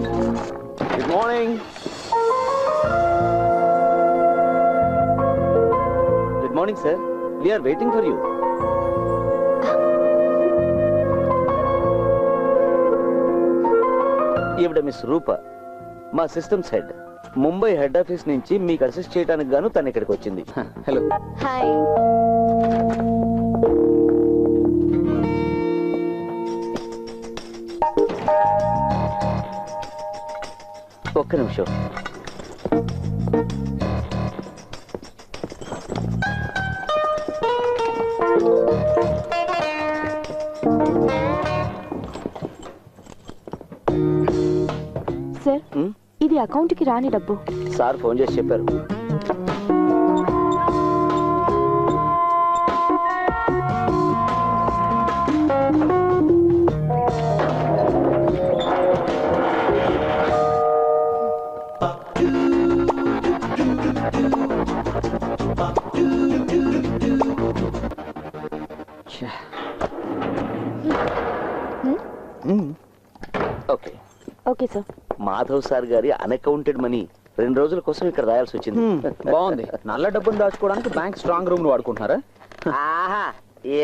Good morning. Good morning sir. We are waiting for you. ఈవిడ miss రూప, మా systems head. Mumbai head office నుంచి మీకు assist చేయడానికి గాను తను ఇక్కడికి వచ్చింది. హలో. హాయ్. ఒక్క నిమిషం. సార్, ఇది అకౌంట్ కి రాని డబ్బు. సార్ ఫోన్ చేసి చెప్పారు. Okay okay sir. Madhav sir గారి అన్అకౌంటెడ్ మనీ 2 రోజుల కోసం ఇక్కడ రాయాల్సి వచ్చింది. బాగుంది. నల్ల డబ్బును దాచుకోవడానికి బ్యాంక్ స్ట్రాంగ్ రూమ్ వాడుకుంటున్నారా? ఆహా,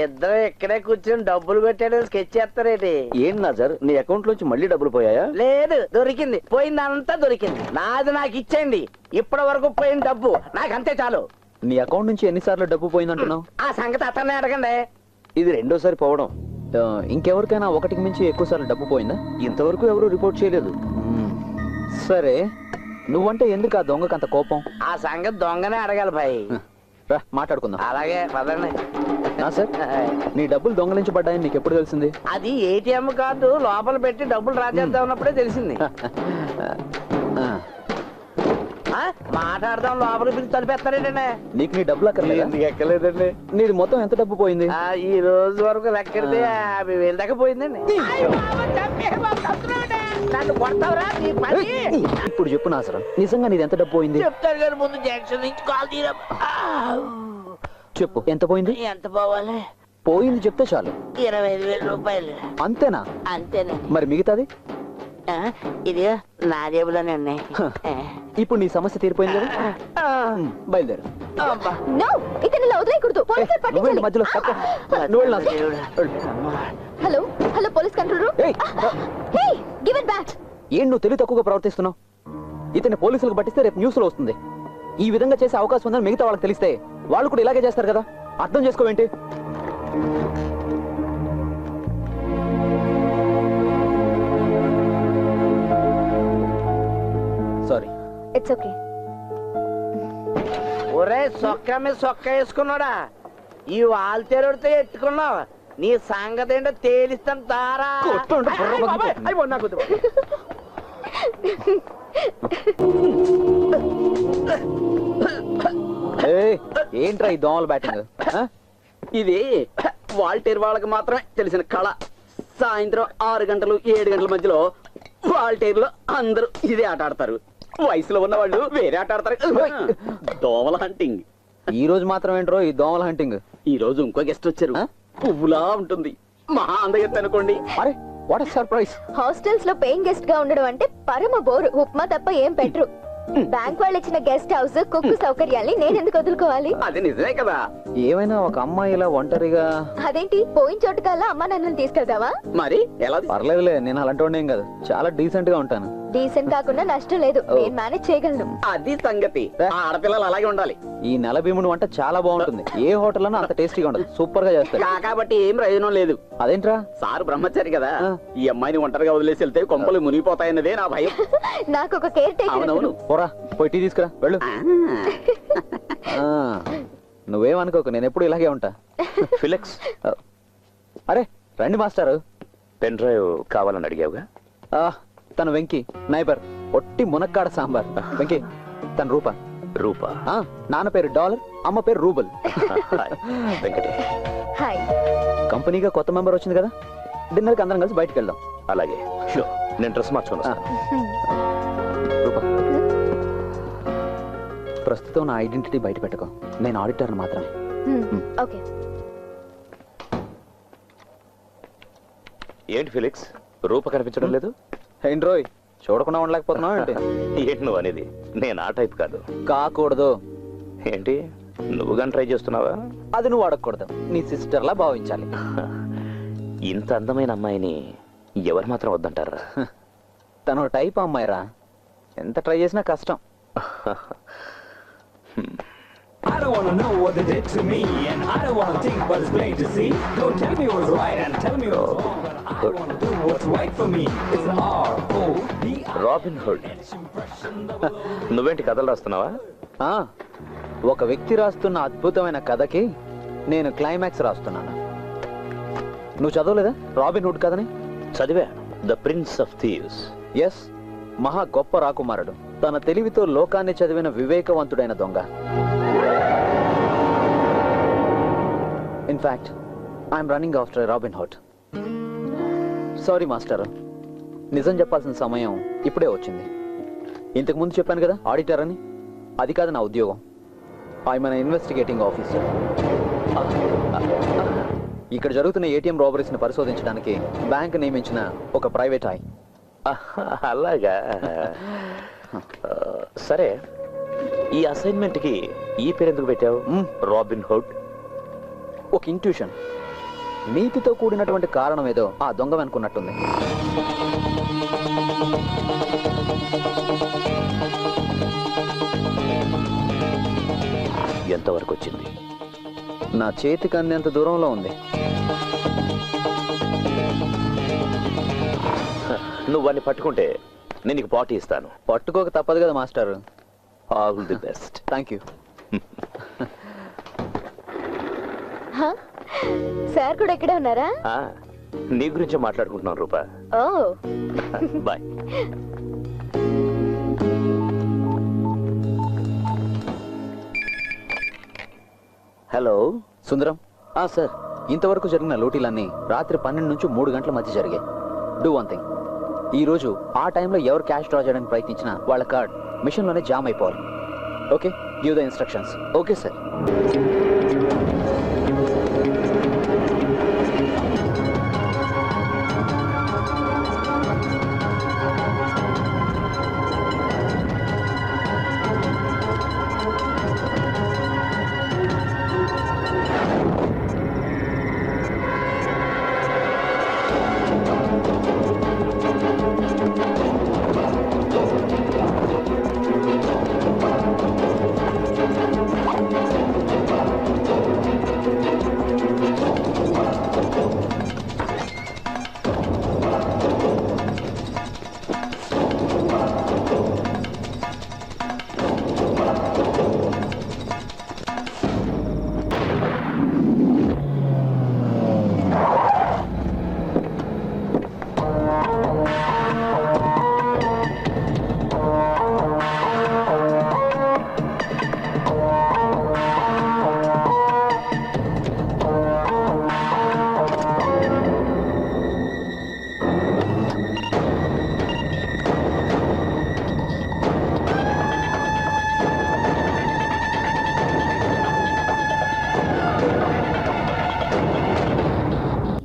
ఇద్దరు ఇక్కడే కూర్చొని డబ్బులు కొట్టాడు స్కెచ్ చేస్తారేటి? ఏం నాజర్, నీ అకౌంట్ లోంచి మళ్ళీ డబ్బులు పోయాయా? లేదు, దొరికింది. పోయిందంతా దొరికింది. నాది నాకు ఇచ్చేయండి. ఇప్పటి వరకు పోయిన డబ్బు నాకు అంతే చాలు. నీ అకౌంట్ నుంచి ఎన్నిసార్లు డబ్బు పోయిందంటున్నావు? ఆ సంగతి అతన్నే అడగండి. ఇది రెండోసారి పోవడం. ఇంకెవరికైనా ఒకటికి మించి ఎక్కువ సార్లు డబ్బు పోయిందా? ఇంతవరకు ఎవరు రిపోర్ట్ చేయలేదు. సరే, నువ్వంటే ఎందుకు ఆ దొంగకు అంత కోపం? ఆ సంగతి దొంగనే అడగాలి భాయ్. రా మాట్లాడుకుందాం. అలాగే పదండి. నా సార్, నీ డబ్బులు దొంగలించబడ్డాయని నీకు ఎప్పుడు తెలిసింది? అది ఏటీఎం కార్డు లోపల పెట్టి డబ్బులు రాజేద్దాం ఉన్నప్పుడే తెలిసింది. మాట్లాడదాం లోపలికి పిలిచి తలిపేస్తారేటండి. నీకు నీ డబ్బులు అక్కర్లేదా? ఎక్కలేదండి. నీది మొత్తం ఎంత డబ్బు పోయింది? ఈ రోజు వరకు లెక్కెడితే 50,000 దాకా పోయిందండి. నన్ను కొడతావురా నీ పని? ఇప్పుడు చెప్పు నాసరం, నిజంగా నీది ఎంత డబ్బు పోయింది? చెప్తారు కానీ ముందు జంక్షన్ నుంచి కాల్ తీరా. చెప్పు, ఎంత పోయింది? ఎంత పోవాలి? పోయింది చెప్తే చాలు. 25,000 రూపాయలు. అంతేనా? అంతేనండి. మరి మిగతాది? ఇది నా జేబులోనే ఉన్నాయి. ఇప్పుడు నీ సమస్య తీరిపోయింది కదా, బయలుదేరు. నో, ఇతను ఇలా వదిలేయకూడదు. పోలీసులు పట్టించాలి. మధ్యలో hello hello, police control room. Hey, give it back. ఏం నువ్వు తెలివి తక్కువగా ప్రవర్తిస్తున్నావు? ఇతన్ని పోలీసులకు పట్టిస్తే రేపు న్యూస్ లో వస్తుంది. ఈ విధంగా చేసే అవకాశం ఉందని మిగతా వాళ్ళకి తెలిస్తే వాళ్ళు కూడా ఇలాగే చేస్తారు కదా. అర్థం చేసుకోవేంటి? సారీ. It's okay. ఒరే సొక్క మీద సొక్క వేసుకున్నాడా? ఈ వాల్తేరుడితో ఎట్టుకున్నావు. నీ సంగతి ఏంటో తేలిస్తాను తారా. ఏంట్రా ఈ దోమల బ్యాటింగ్? ఇది వాల్టేర్ వాళ్ళకి మాత్రమే తెలిసిన కళ. సాయంత్రం 6 గంటలు 7 గంటల మధ్యలో వాల్టేర్ లో అందరూ ఇదే ఆట ఆడతారు. వయసులో ఉన్న వాళ్ళు వేరే ఆట ఆడతారు. దోమల హంటింగ్. ఈ రోజు మాత్రం ఏంట్రో ఈ దోమల హంటింగ్? ఈ రోజు ఇంకో గెస్ట్ వచ్చారు. పువ్వులా ఉంటుంది. మహా అందగెత్త అనుకోండి. అరే, వాట్ ఎ సర్ప్రైజ్. హాస్టల్స్ లో పేయింగ్ గెస్ట్ గా ఉండడం అంటే పరమ బోరు. ఉప్మా తప్ప ఏం పెట్టరు. బ్యాంక్ వాళ్ళు ఇచ్చిన గెస్ట్ హౌస్, కుక్కు సౌకర్యాల్ని నేను ఎందుకు వదులుకోవాలి? అది నిజమే కదా. ఏమైనా ఒక అమ్మాయి ఇలా ఒంటరిగా? అదేంటి, పోయిన చోటు కల్లా అమ్మా నన్ను తీసుకెళ్తావా? మరి ఎలా? పర్లేదులే, నేను అలాంటి వాడిని ఏం కాదు. చాలా డీసెంట్ గా ఉంటాను. డీసెంట్ కాకుండా నష్టం లేదు, నేను మేనేజ్ చేయగలను. అది సంగతి. ఆడపిల్లలు అలాగే ఉండాలి. ఈ నెల భీముడు వంట చాలా బాగుంటుంది. ఏ హోటల్ అన్నా అంత టేస్టీగా ఉండదు. సూపర్ గా చేస్తారు. కాబట్టి ఏం ప్రయోజనం లేదు. అదేంట్రా? సారు బ్రహ్మచారి కదా, ఈ అమ్మాయిని ఒంటరిగా వదిలేసి వెళ్తే కొంపలు మునిగిపోతాయన్నదే నా భయం. నాకు ఒక కేర్ టేకర్. అవునవును. పోరా, పోయి టీ తీసుకురా, వెళ్ళు. నువ్వేమనుకోకు, నేను ఎప్పుడు ఇలాగే ఉంటా. ఫిలిక్స్. అరే రండి మాస్టారు. పెన్ డ్రైవ్ కావాలని అడిగావుగా? తను వెంకీ, నైబర్, ఒట్టి మునక్కాడ సాంబార్. వెంకీ, తను రూప. రూప. నాన్న పేరు డాలర్, అమ్మ పేరు రూబల్. వెంకటే. హాయ్. కంపెనీగా కొత్త మెంబర్ వచ్చింది కదా, డిన్నర్ కి అందరం కలిసి బయటకు వెళ్దాం. అలాగే. నేను డ్రెస్ మార్చుకున్నా. రూప, ప్రస్తుతం నా ఐడెంటిటీ బయట పెట్టుకో. నేను ఆడిటర్ మాత్రమే. ఓకే. ఏంటి ఫిలిక్స్, రూప కనిపించడం లేదు? ఏంట్రోయ్, చూడకుండా ఉండలేకపోతున్నావు ఏంటి? ఏంటి నువ్వు అనేది? నేను ఆ టైప్ కాదు. కాకూడదు. ఏంటి నువ్వు కానీ ట్రై చేస్తున్నావా? అది నువ్వు అడగకూడదు, నీ సిస్టర్లా భావించాలి. ఇంత అందమైన అమ్మాయిని ఎవరు మాత్రం వద్దంటారా? తను టైప్ అమ్మాయిరా, ఎంత ట్రై చేసినా కష్టం. I don't wanna know what they did to me, and I don't wanna think what is plain to see. Don't tell me what's right and tell me what's wrong, but I wanna do what's right for me. It's R-O-B-I. Robin hood. నువ్వేంటి కథలు రాస్తున్నావా? ఆ, ఒక వ్యక్తి రాస్తున్న అద్భుతమైన కథకి నేను climax రాస్తున్నాను. నువ్వు చదవలేదా రాబిన్ హుడ్ కథని? చదివా. The prince of thieves. Yes, మహా గొప్ప రాకుమారుడు, తన తెలివితో లోకాన్ని చదివిన వివేకవంతుడైన దొంగ. In fact I'm running after Robin Hood. Sorry master, నిజం చెప్పాల్సిన సమయం ఇప్పుడే వచ్చింది. ఇంతకు ముందు చెప్పాను కదా ఆడిటర్ అని, అది కాదు నా ఉద్యోగం. I'm an investigating officer. ఇక్కడ జరుగుతున్న ఏటీఎం రాబరీస్ ని పరిశోధించడానికి బ్యాంక్ నియమించిన ఒక ప్రైవేట్ ఐ. అలాగా. సరే, ఈ అసైన్మెంట్ కి ఈ పేరు ఎందుకు పెట్టావు? Robin hood. ఒక ఇంట్యూషన్, నీతితో కూడినటువంటి కారణం ఏదో ఆ దొంగ అనుకున్నట్టుంది. ఎంతవరకు వచ్చింది? నా చేతికి అందేంత దూరంలో ఉంది. నువ్వు వాడిని పట్టుకుంటే నేను నీకు పార్టీ ఇస్తాను. పట్టుకోక తప్పదు కదా master. All the best. Thank you. Sir కూడా ఇక్కడే ఉన్నారా? నీ గురించి మాట్లాడుకుంటున్నాను రూపా. ఓ బాయ్. హలో సుందరం. సార్, ఇంతవరకు జరిగిన లూటీలన్నీ రాత్రి 12 నుంచి 3 గంటల మధ్య జరిగాయి. డూ వన్ థింగ్, ఈ రోజు ఆ టైంలో ఎవరు క్యాష్ డ్రా చేయడానికి ప్రయత్నించినా వాళ్ళ కార్డ్ మిషన్లోనే జామ్ అయిపోవాలి. Okay, give the instructions. Okay sir.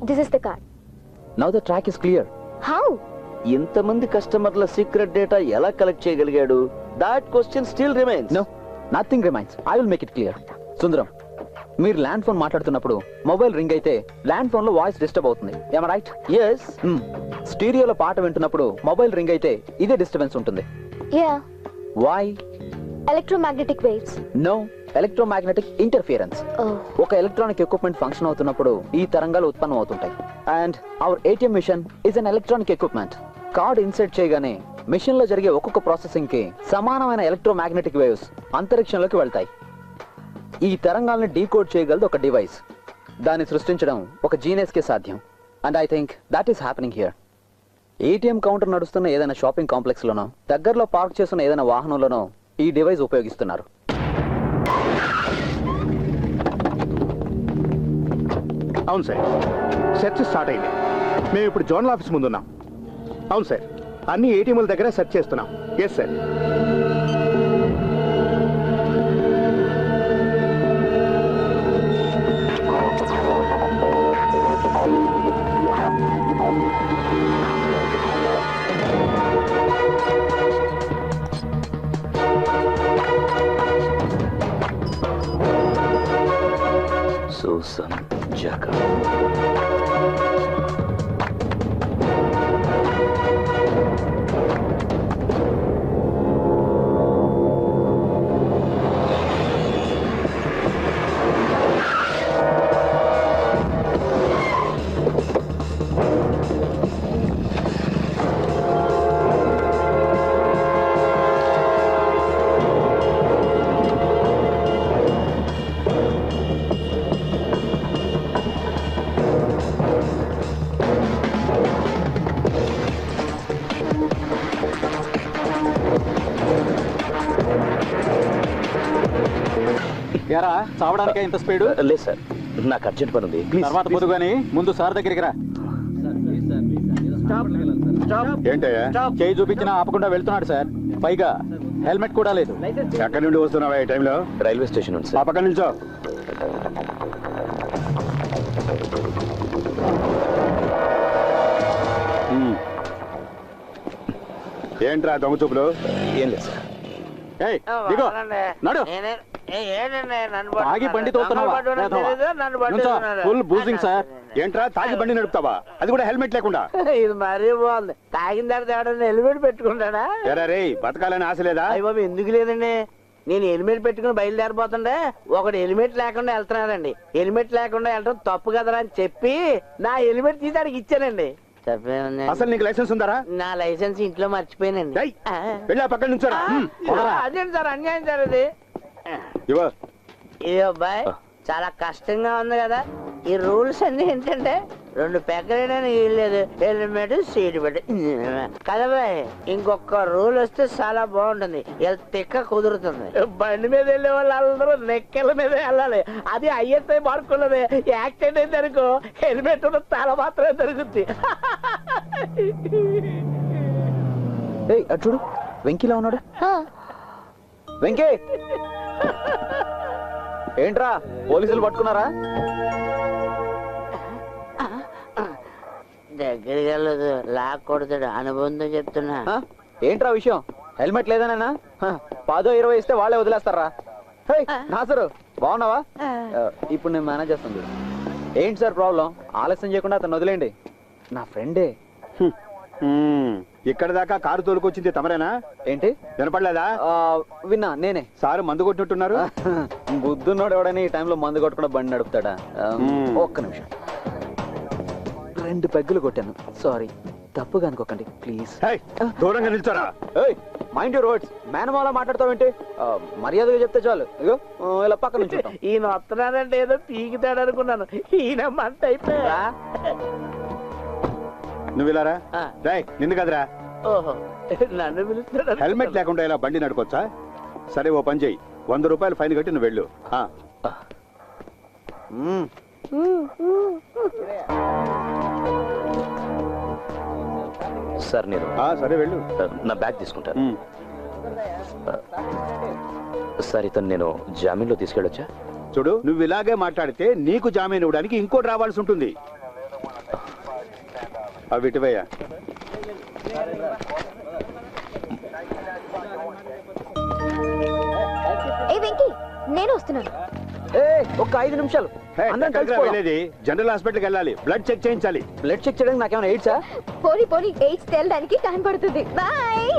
This is the card. Now the track is clear. How? ఇంతమంది కస్టమర్ల సీక్రెట్ డేటా ఎలా కలెక్ట్ చేయగలిగాడు? That question still remains. No, nothing remains. I will make it clear. Sundaram, మీరు land phone మాట్లాడుతున్నప్పుడు mobile ring అయితే land phone లో voice disturb అవుతుంది. ఏమ రైట్? ఎస్. స్టీరియోలో పాట వింటున్నప్పుడు మొబైల్ రింగ్ అయితే ఇదే డిస్టర్బెన్స్ ఉంటుంది. Yeah. Why? Electromagnetic waves. No, electromagnetic interference. ఒక ఎలక్ట్రానిక్ ఎక్విప్మెంట్ ఫంక్షన్ అవుతున్నప్పుడు ఈ తరంగాలు ఉత్పన్నం అవుతుంటాయి. And our ATM machine is an electronic equipment. Card insert చేయగానే మిషన్ లో జరిగే ఒక్కొక్క ప్రాసెసింగ్ కి సమానమైన ఎలక్ట్రోమాగ్నెటిక్ వేవ్స్ అంతరిక్షంలోకి వెళ్తాయి. ఈ తరంగాల్ని డీకోడ్ చేయగలదు ఒక డివైస్. దాన్ని సృష్టించడం ఒక జీనియస్ కే సాధ్యం. And I think that is happening here. ATM counter నడుస్తున్న ఏదైనా షాపింగ్ కాంప్లెక్స్ లోనో, దగ్గరలో పార్క్ చేస్తున్న ఏదైనా వాహనంలోనో ఈ డివైస్ ఉపయోగిస్తున్నారు. అవును సార్, సెర్చ్ స్టార్ట్ అయింది. మేము ఇప్పుడు జోనల్ ఆఫీస్ ముందున్నాం. అవును సార్, అన్ని ఏటీఎంల దగ్గర సెర్చ్ చేస్తున్నాం. Yes sir. సూసన్ జాకా. ఎరా చావడానికే ఇంత స్పీడు? లేదు సార్, నాకు అర్జెంట్ పని ఉంది. ప్లీజ్ తర్వాత పొద్దు గాని ముందు సార్ దగ్గరికి రా. ఏంటయ్యా చేయి చూపించినా ఆపకుండా వెళ్తున్నాడు సార్. పైగా హెల్మెట్ కూడా లేదు. ఎక్కడి నుండి వస్తున్నావా ఈ టైంలో? రైల్వే స్టేషన్ ఉంది ఆ సార్. పక్కన నిల్చో. ఏంట్రా దొంగ చూపులు? ఏం లేదు సార్. ఏయ్, దిగో. నడు. ఏంటండి నన్ను తాగి బండి తోలుతున్నావా? నుంచో. Full boozing sir. ఏంట్రా తాగి బండి నడుపుతావా? అది కూడా హెల్మెట్ లేకుండా? ఇది మరీ బాగుంది. తాగిన తర్వాత ఎవడన్నా హెల్మెట్ పెట్టుకుంటాడా? ఎరా రే, బతకాలని ఆశ లేదా? అయ్య బాబు ఎందుకు లేదండి, నేను హెల్మెట్ పెట్టుకుని బయలుదేరిపోతుండే ఒకడు హెల్మెట్ లేకుండా వెళ్తున్నాడండి. హెల్మెట్ లేకుండా వెళ్ళడం తప్పు కదరా అని చెప్పి నా హెల్మెట్ తీసి ఆడికి ఇచ్చానండి. తప్పేముంది? అసలు నీకు లైసెన్స్ ఉందారా? నా లైసెన్స్ ఇంట్లో మర్చిపోయానండి. డేయ్, వెళ్ళి ఆ పక్కన నుంచోరా. అదేంటి సార్ అన్యాయం సార్ అది. ఇవ్వ. ఏ అబ్బాయి చాలా కష్టంగా ఉంది కదా. ఈ రూల్స్ అన్ని ఏంటంటే 2 పెగ్గలేడానికి వీల్లేదు, హెల్మెట్ సీట్ పెట్టి కదా బాయ్. ఇంకొక రూల్ వస్తే చాలా బాగుంటుంది, తిక్క కుదురుతుంది. బండి మీద వెళ్ళే వాళ్ళు అందరూ నెక్కల మీద వెళ్ళాలి. అది ఐఎస్ఐ మార్కున్నది. యాక్సిడెంట్ అయితే అనుకో హెల్మెట్ ఉన్న తల మాత్రమే జరుగుద్ది. ఏయ్, అటు చూడు, వెంకీలా ఉన్నాడు. వెంకీ, ఏంట్రా పోలీసులు పట్టుకున్నారా? దగ్గరికి వెళ్ళదు, లాక్ కొడతాడు. అనుబంధం చెప్తున్నా. ఆ? ఏంట్రా విషయం? హెల్మెట్ లేదనేనా? 10-20 ఇస్తే వాళ్ళే వదిలేస్తారా? హే నాసరు, బాగున్నావా? ఇప్పుడు నేను మేనేజ్ చేస్తాను చూడు. ఏంటి సార్ ప్రాబ్లం? ఆలస్యం చేయకుండా అతను వదిలేండి, నా ఫ్రెండే. ఇక్కడ దాకా కారు తోలుకొచ్చింది తమరేనా? ఏంటి వినపడలేదా? విన్నా, నేనే. సారు మందు కొట్టినట్టున్నారు. బుద్ధున్నోడు ఎవడని ఈ టైంలో మందు కొట్టకుండా బండి నడుపుతాడా? ఒక్క నిమిషం. 2 పెగ్గులు కొట్టాను, సారీ. తప్పుగా అనుకోకండి ప్లీజ్. హే, దూరంగా నిల్చోరా. Mind your words. మేనమాల మాట్లాడతావేంటి? మర్యాదగా చెప్తే చాలు. ఇగో ఇలా పక్క నుంచి ఈయన వస్తున్నాడంటే ఏదో పీకితాడు అనుకున్నాను. ఈయన మంట అయిపోయా. నువ్వు ఇలారా. రేయ్, నిన్ను కదరా. ఓహో, నన్ను పిలుస్తాడు. హెల్మెట్ లేకుండా ఇలా బండి నడుకోవచ్చా? సరే, ఓ పని చెయ్యి, 100 రూపాయలు ఫైన్ కట్టి నువ్వు వెళ్ళు. సార్ నేను సరే వెళ్ళు. నా బ్యాగ్ తీసుకుంటాను. సార్ ఇతను నేను జామీన్లో తీసుకెళ్ళొచ్చా? చూడు, నువ్వు ఇలాగే మాట్లాడితే నీకు జామీన్ ఇవ్వడానికి ఇంకోటి రావాల్సి ఉంటుంది. అవి ఇటువయ్యా. ఏ వెంకీ, నేను వస్తున్నాను. ఒక్క 5 నిమిషాలు. వెళ్ళేది జనరల్ హాస్పిటల్కి వెళ్ళాలి, బ్లడ్ చెక్ చేయించాలి. బ్లడ్ చెక్ చేయడానికి నాకేమైనా ఎయిడ్సా? పోనీ ఎయిడ్స్ తేలడానికి టైం పడుతుంది. బాయ్.